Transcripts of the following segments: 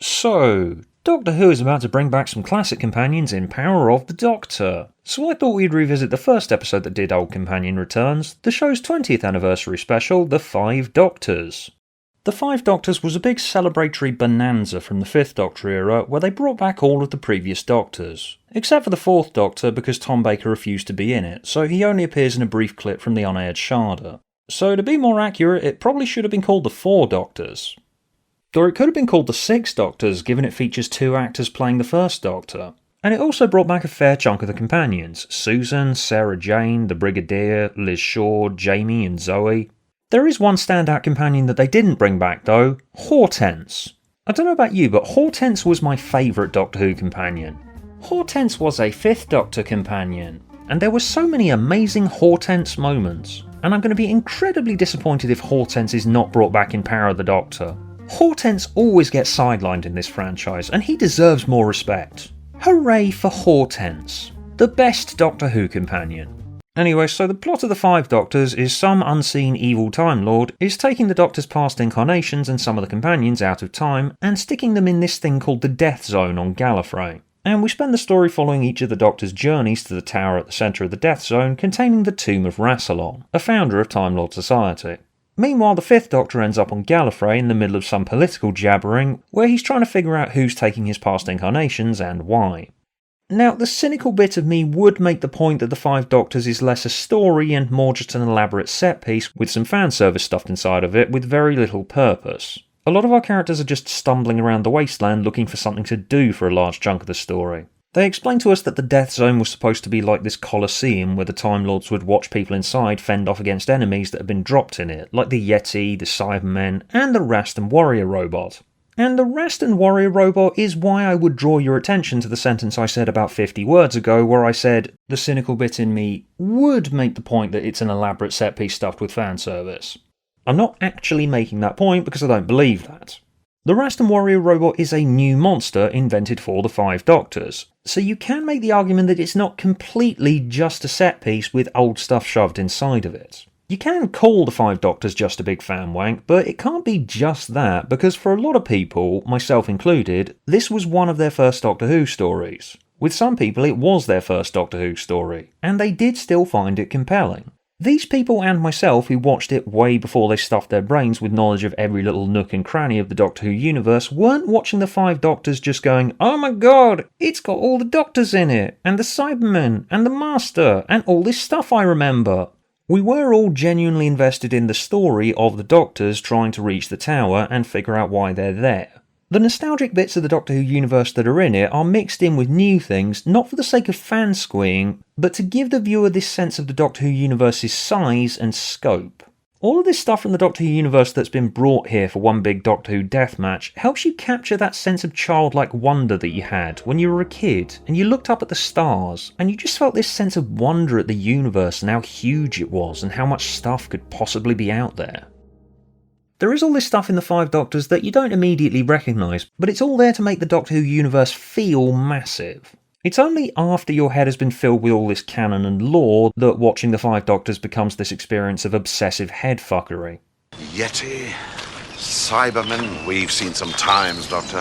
So, Doctor Who is about to bring back some classic companions in Power of the Doctor. So I thought we'd revisit the first episode that did Old Companion Returns, the show's 20th anniversary special, The Five Doctors. The Five Doctors was a big celebratory bonanza from the 5th Doctor era where they brought back all of the previous Doctors. Except for the 4th Doctor because Tom Baker refused to be in it, so he only appears in a brief clip from the unaired Sharda. So to be more accurate, it probably should have been called the 4 Doctors. Or it could have been called the 6 Doctors, given it features 2 actors playing the 1st Doctor. And it also brought back a fair chunk of the companions: Susan, Sarah Jane, the Brigadier, Liz Shaw, Jamie and Zoe. There is one standout companion that they didn't bring back though: Hortense. I don't know about you, but Hortense was my favourite Doctor Who companion. Hortense was a 5th Doctor companion, and there were so many amazing Hortense moments, and I'm going to be incredibly disappointed if Hortense is not brought back in Power of the Doctor. Hortense always gets sidelined in this franchise, and he deserves more respect. Hooray for Hortense, the best Doctor Who companion. Anyway, so the plot of the 5 Doctors is some unseen evil Time Lord is taking the Doctor's past incarnations and some of the companions out of time and sticking them in this thing called the Death Zone on Gallifrey. And we spend the story following each of the Doctor's journeys to the tower at the centre of the Death Zone containing the tomb of Rassilon, a founder of Time Lord Society. Meanwhile, the 5th Doctor ends up on Gallifrey in the middle of some political jabbering, where he's trying to figure out who's taking his past incarnations and why. Now, the cynical bit of me would make the point that the 5 Doctors is less a story and more just an elaborate set piece with some fan service stuffed inside of it with very little purpose. A lot of our characters are just stumbling around the wasteland looking for something to do for a large chunk of the story. They explain to us that the Death Zone was supposed to be like this Colosseum where the Time Lords would watch people inside fend off against enemies that had been dropped in it, like the Yeti, the Cybermen, and the Rastan Warrior robot. And the Rastan Warrior robot is why I would draw your attention to the sentence I said about 50 words ago where I said, the cynical bit in me would make the point that it's an elaborate set piece stuffed with fan service. I'm not actually making that point because I don't believe that. The Rastan Warrior robot is a new monster invented for the 5 Doctors, so you can make the argument that it's not completely just a set piece with old stuff shoved inside of it. You can call the 5 Doctors just a big fan wank, but it can't be just that, because for a lot of people, myself included, this was one of their first Doctor Who stories. With some people it was their first Doctor Who story, and they did still find it compelling. These people and myself who watched it way before they stuffed their brains with knowledge of every little nook and cranny of the Doctor Who universe weren't watching the 5 Doctors just going, oh my god, it's got all the Doctors in it, and the Cybermen, and the Master, and all this stuff I remember. We were all genuinely invested in the story of the Doctors trying to reach the tower and figure out why they're there. The nostalgic bits of the Doctor Who universe that are in it are mixed in with new things, not for the sake of fan-squeeing, but to give the viewer this sense of the Doctor Who universe's size and scope. All of this stuff from the Doctor Who universe that's been brought here for one big Doctor Who deathmatch helps you capture that sense of childlike wonder that you had when you were a kid and you looked up at the stars and you just felt this sense of wonder at the universe and how huge it was and how much stuff could possibly be out there. There is all this stuff in the 5 Doctors that you don't immediately recognise, but it's all there to make the Doctor Who universe feel massive. It's only after your head has been filled with all this canon and lore that watching the 5 Doctors becomes this experience of obsessive headfuckery. Yeti, Cybermen, we've seen some times, Doctor.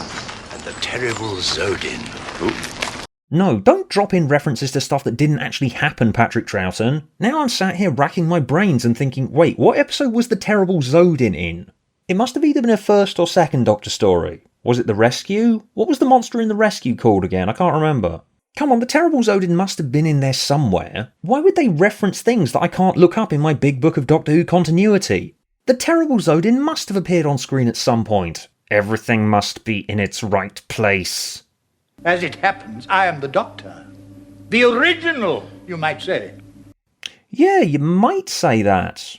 And the terrible Zodin. Ooh. No, don't drop in references to stuff that didn't actually happen, Patrick Troughton. Now I'm sat here racking my brains and thinking, wait, what episode was the terrible Zodin in? It must have either been a 1st or 2nd Doctor story. Was it The Rescue? What was the monster in The Rescue called again? I can't remember. Come on, the terrible Zodin must have been in there somewhere. Why would they reference things that I can't look up in my big book of Doctor Who continuity? The terrible Zodin must have appeared on screen at some point. Everything must be in its right place. As it happens, I am the Doctor. The original, you might say. Yeah, you might say that.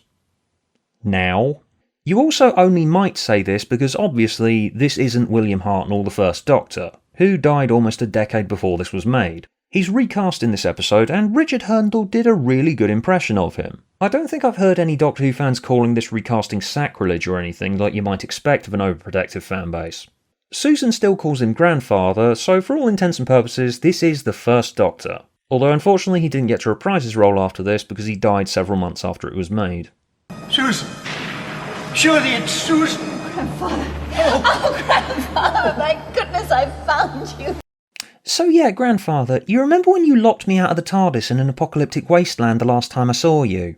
Now, you also only might say this because obviously this isn't William Hartnell, the 1st Doctor, who died almost a decade before this was made. He's recast in this episode, and Richard Hurndall did a really good impression of him. I don't think I've heard any Doctor Who fans calling this recasting sacrilege or anything like you might expect of an overprotective fanbase. Susan still calls him grandfather, so for all intents and purposes, this is the 1st Doctor. Although unfortunately he didn't get to reprise his role after this because he died several months after it was made. Susan! Surely it's Susan! Grandfather! Oh, Grandfather! Oh, my goodness, I found you. So yeah, grandfather, you remember when you locked me out of the TARDIS in an apocalyptic wasteland the last time I saw you?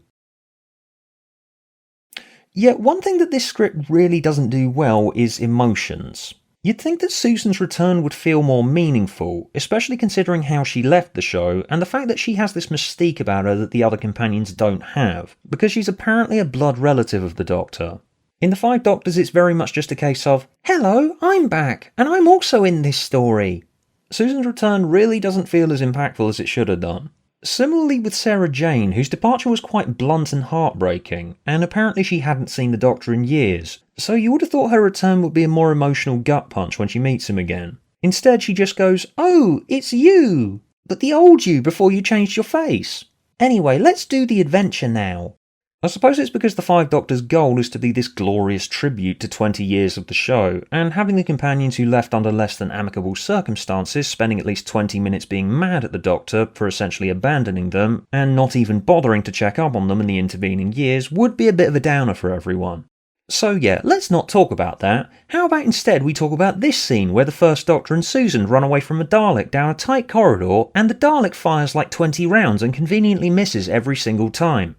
Yet one thing that this script really doesn't do well is emotions. You'd think that Susan's return would feel more meaningful, especially considering how she left the show and the fact that she has this mystique about her that the other companions don't have, because she's apparently a blood relative of the Doctor. In the Five Doctors it's very much just a case of, hello, I'm back, and I'm also in this story. Susan's return really doesn't feel as impactful as it should have done. Similarly with Sarah Jane, whose departure was quite blunt and heartbreaking, and apparently she hadn't seen the Doctor in years, so you would have thought her return would be a more emotional gut punch when she meets him again. Instead she just goes, oh, it's you! But the old you before you changed your face. Anyway, let's do the adventure now. I suppose it's because the Five Doctors' goal is to be this glorious tribute to 20 years of the show, and having the companions who left under less than amicable circumstances spending at least 20 minutes being mad at the Doctor for essentially abandoning them, and not even bothering to check up on them in the intervening years, would be a bit of a downer for everyone. So yeah, let's not talk about that. How about instead we talk about this scene where the First Doctor and Susan run away from a Dalek down a tight corridor, and the Dalek fires like 20 rounds and conveniently misses every single time.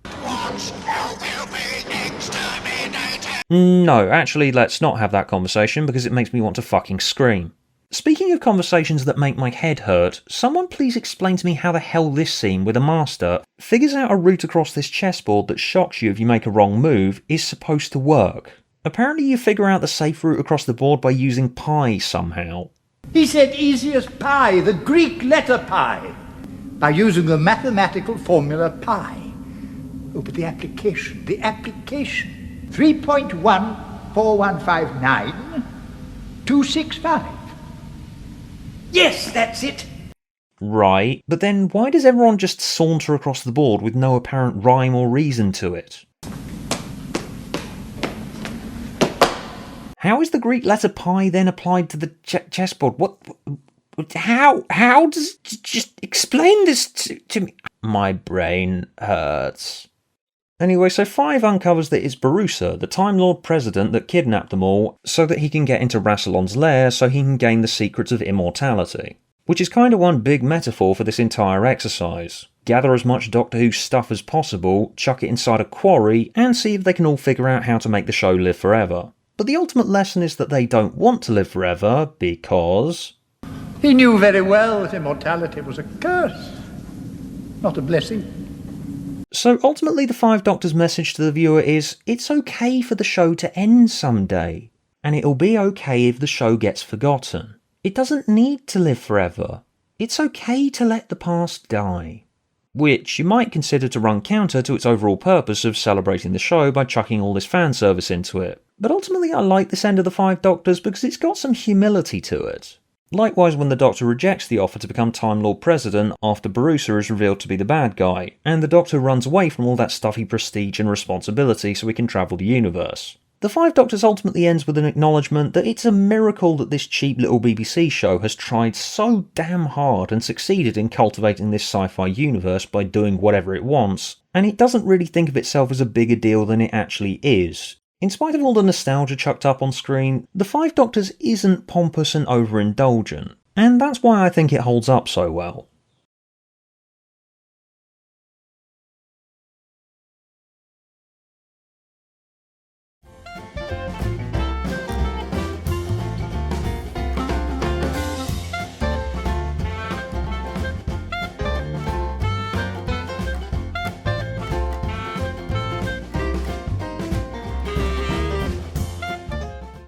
No, actually let's not have that conversation because it makes me want to fucking scream. Speaking of conversations that make my head hurt, someone please explain to me how the hell this scene with a master figures out a route across this chessboard that shocks you if you make a wrong move is supposed to work. Apparently you figure out the safe route across the board by using pi somehow. He said easiest pi, the Greek letter pi, by using the mathematical formula pi. Oh, but the application. 3.14159,265. Yes, that's it. Right, but then why does everyone just saunter across the board with no apparent rhyme or reason to it? How is the Greek letter pi then applied to the chessboard? How does... Just explain this to me. My brain hurts. Anyway, so 5 uncovers that it's Barusa, the Time Lord President that kidnapped them all, so that he can get into Rassilon's lair so he can gain the secrets of immortality. Which is kind of one big metaphor for this entire exercise. Gather as much Doctor Who stuff as possible, chuck it inside a quarry, and see if they can all figure out how to make the show live forever. But the ultimate lesson is that they don't want to live forever, because... He knew very well that immortality was a curse, not a blessing. So ultimately the Five Doctors' message to the viewer is, it's okay for the show to end someday, and it'll be okay if the show gets forgotten. It doesn't need to live forever. It's okay to let the past die. Which you might consider to run counter to its overall purpose of celebrating the show by chucking all this fan service into it. But ultimately I like this end of the Five Doctors because it's got some humility to it. Likewise when the Doctor rejects the offer to become Time Lord President after Barusa is revealed to be the bad guy, and the Doctor runs away from all that stuffy prestige and responsibility so he can travel the universe. The Five Doctors ultimately ends with an acknowledgement that it's a miracle that this cheap little BBC show has tried so damn hard and succeeded in cultivating this sci-fi universe by doing whatever it wants, and it doesn't really think of itself as a bigger deal than it actually is. In spite of all the nostalgia chucked up on screen, the Five Doctors isn't pompous and overindulgent, and that's why I think it holds up so well.